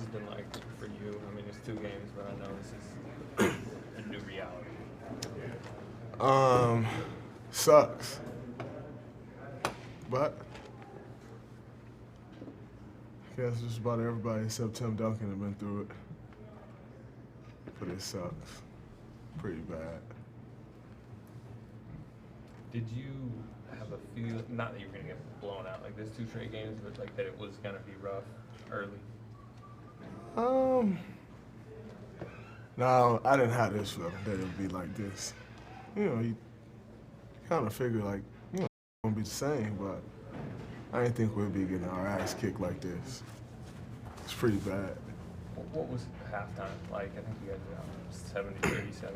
has been like for you? I mean, it's 2 games, but I know this is a new reality. Sucks. But I guess just about everybody except Tim Duncan have been through it. But it sucks. Pretty bad. Did you have a feel, not that you were going to get blown out like this 2 straight games, but like that it was going to be rough early? No, I didn't have this feeling that it would be like this. You kind of figure like, it's going to be the same, but I didn't think we'd be getting our ass kicked like this. It's pretty bad. What was halftime like? I think you guys were out 70-37.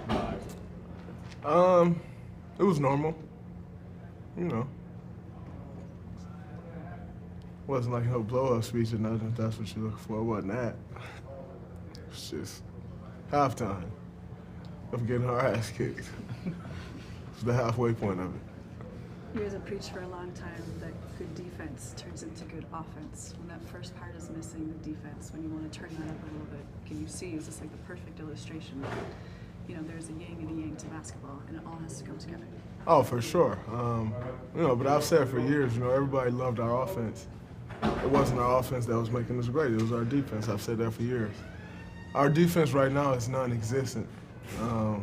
What was it? It was normal. Wasn't like no blow-up speech or nothing, if that's what you're looking for. It wasn't that. It's just halftime of getting our ass kicked. It's the halfway point of it. You guys have preached for a long time that good defense turns into good offense. When that first part is missing, the defense, when you want to turn that up a little bit, can you see, is this like the perfect illustration that, there's a yin and a yang to basketball, and it all has to come together? Oh, for sure. But I've said for years, everybody loved our offense. It wasn't our offense that was making us great. It was our defense. I've said that for years. Our defense right now is non-existent. I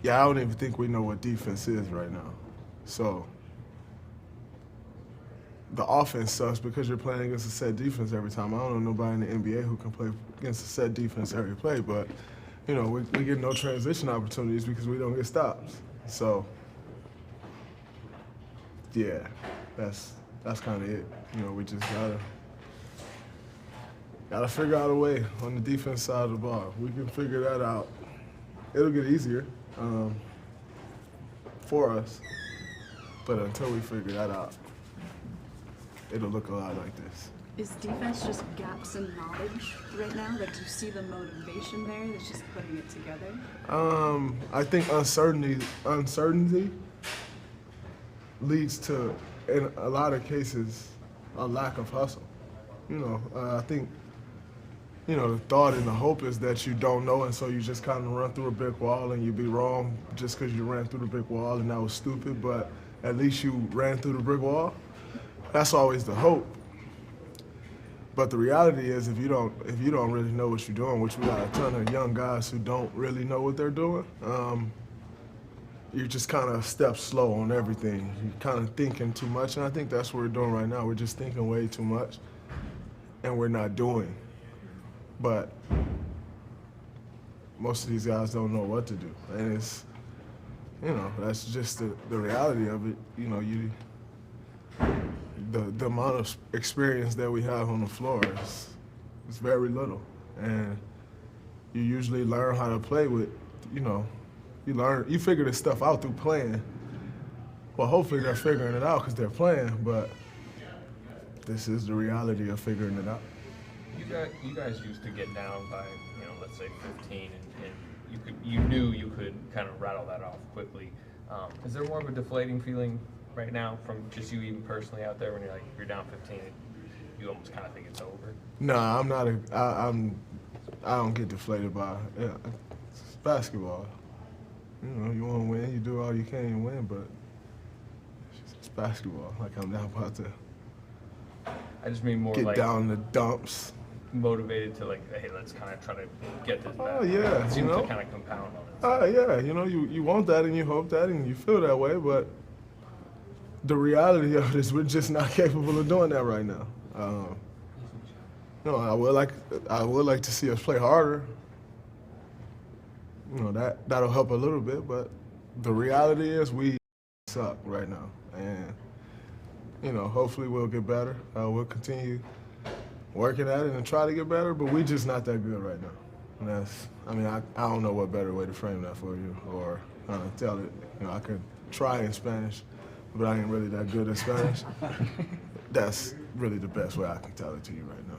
don't even think we know what defense is right now. So the offense sucks because you're playing against a set defense every time. I don't know nobody in the NBA who can play against a set defense every play, but we get no transition opportunities because we don't get stops. So yeah, that's kind of it. We just gotta figure out a way on the defense side of the ball. We can figure that out. It'll get easier for us, but until we figure that out, it'll look a lot like this. Is defense just gaps in knowledge right now? Like, do you see the motivation there that's just putting it together? I think uncertainty leads to, in a lot of cases, a lack of hustle. I think, the thought and the hope is that you don't know, and so you just kind of run through a brick wall and you be wrong just because you ran through the brick wall and that was stupid, but at least you ran through the brick wall. That's always the hope. But the reality is, if you don't really know what you're doing, which we got a ton of young guys who don't really know what they're doing, you're just kind of step slow on everything. You're kind of thinking too much, and I think that's what we're doing right now. We're just thinking way too much, and we're not doing. But most of these guys don't know what to do, and it's, that's just the reality of it. The amount of experience that we have on the floor is very little, and you usually learn how to play with, you figure this stuff out through playing. Well, hopefully they're figuring it out because they're playing, but this is the reality of figuring it out. You guys used to get down by, let's say 15, and you knew you could kind of rattle that off quickly. Is there more of a deflating feeling right now from just you even personally out there when you're down 15, you almost kind of think it's over? Nah, I'm not. I don't get deflated by it. It's basketball. You want to win, you do all you can and win, but it's basketball. Like, I'm not about to. I just mean more get like down in the dumps. Motivated to hey, let's kind of try to get this back. Oh yeah, it seems to kind of compound on it. Oh yeah, you want that and you hope that and you feel that way, but the reality of it is we're just not capable of doing that right now. I would like to see us play harder. That'll help a little bit, but the reality is we suck right now, and hopefully we'll get better. We'll continue working at it and try to get better, but we're just not that good right now. And I don't know what better way to frame that for you or tell it. I could try in Spanish, but I ain't really that good at Spanish. That's really the best way I can tell it to you right now.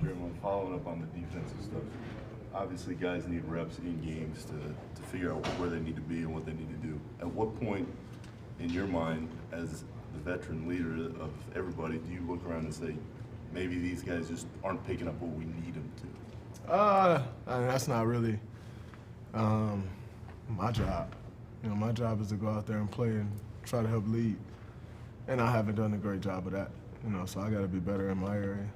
Draymond, following up on the defensive stuff, obviously guys need reps in games to figure out where they need to be and what they need to do. At what point, in your mind, as the veteran leader of everybody, do you look around and say, maybe these guys just aren't picking up what we need them to? I mean, that's not really my job. You know, my job is to go out there and play and try to help lead. And I haven't done a great job of that, you know, so I got to be better in my area.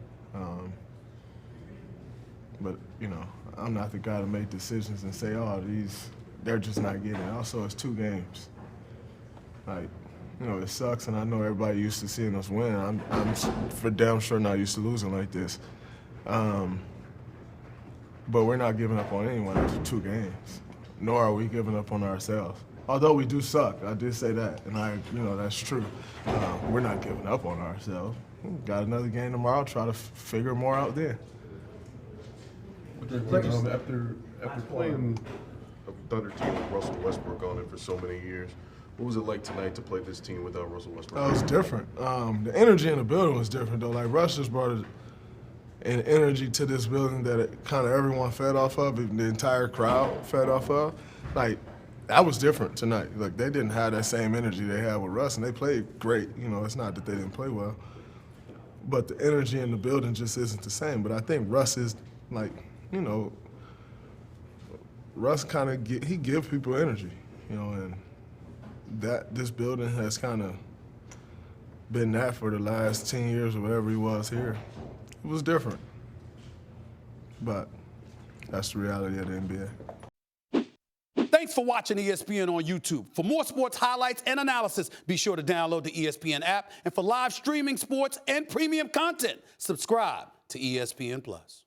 But, you know, I'm not the guy to make decisions and say, oh, they're just not getting it. Also, it's 2 games. Like, you know, it sucks, and I know everybody used to seeing us win. I'm for damn sure not used to losing like this. But we're not giving up on anyone after 2 games, nor are we giving up on ourselves. Although we do suck, I did say that, and you know, that's true. We're not giving up on ourselves. We've got another game tomorrow. Try to figure more out there. After playing a Thunder team with Russell Westbrook on it for so many years, what was it like tonight to play this team without Russell Westbrook? It was different. The energy in the building was different, though. Like, Russ just brought an energy to this building that kind of everyone fed off of, the entire crowd fed off of. Like, that was different tonight. Like, they didn't have that same energy they had with Russ, and they played great. You know, it's not that they didn't play well, but the energy in the building just isn't the same. But I think Russ is, like, you know, Russ kind of he gives people energy, you know, and that this building has kind of been that for the last 10 years or whatever he was here. It was different, but that's the reality of the NBA. Thanks for watching ESPN on YouTube. For more sports highlights and analysis, be sure to download the ESPN app. And for live streaming sports and premium content, subscribe to ESPN+.